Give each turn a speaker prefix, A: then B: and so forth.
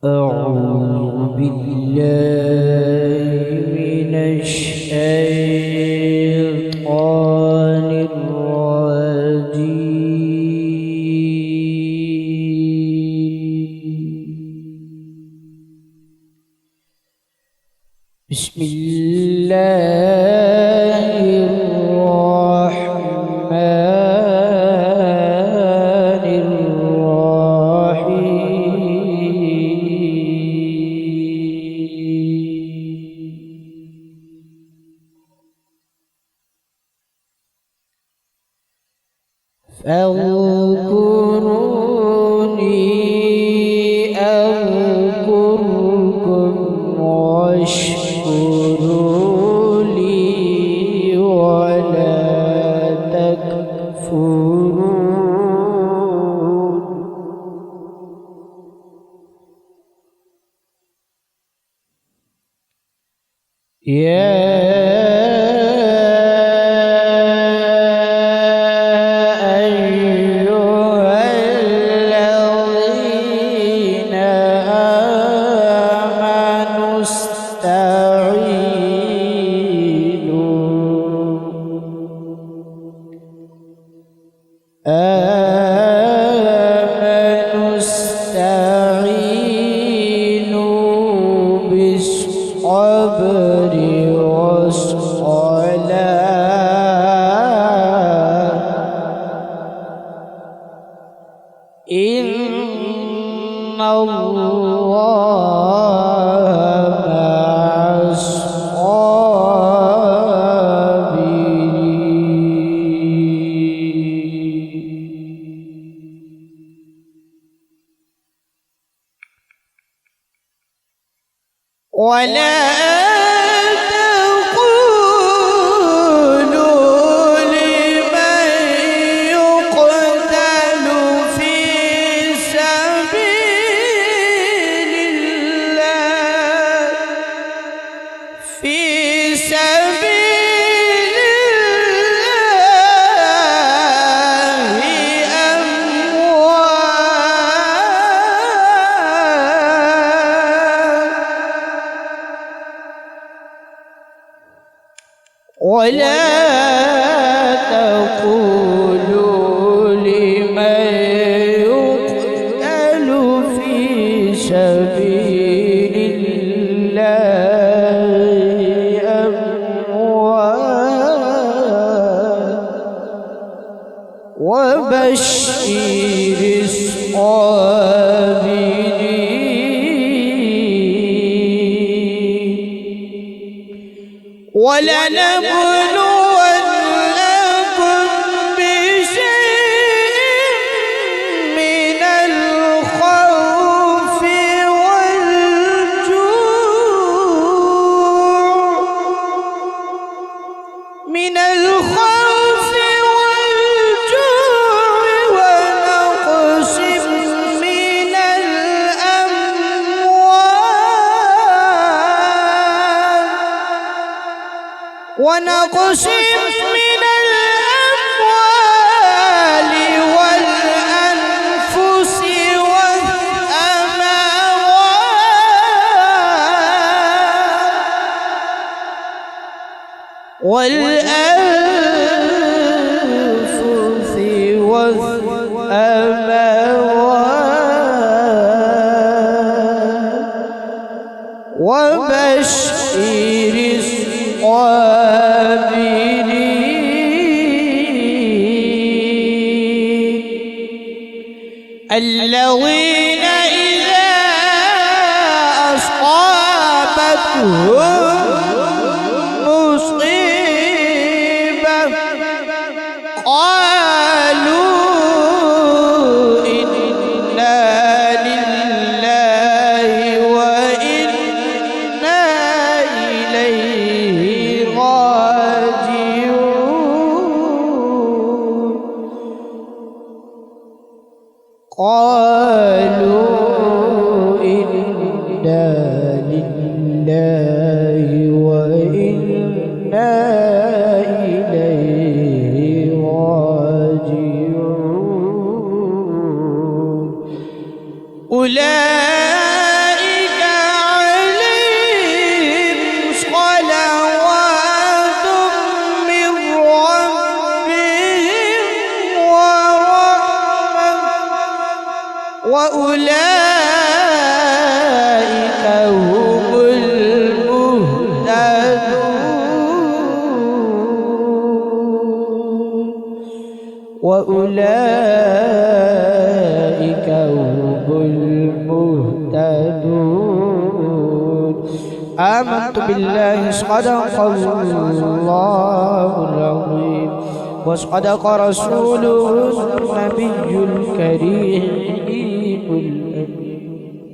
A: أعوذ بالله من الشيطان الرجيم. بسم الله الرحمن الرحيم. فاذكروني أذكركم واشكروا لي ولا تكفرون. آمنوا استعينوا بالصبر والصلاة إن الله مع ولا تقولوا لمن يقتل في سبيل الله ولا تقولوا لمن يقتل في سبيل الله أموات وبشر الصابرين. ولنبلونكم بشيء من الخوف والجوع ونقص من الأموال والأنفس والثمرات وبشر الصابرين الذين إذا أصابتهم مصيبة قالوا إنا لله وإنا إليه راجعون. قالوا إنا لله وأولئك هم المهتدون وأولئك هم المهتدون آمنت بالله صدق الله العظيم وصدق رسوله النبي الكريم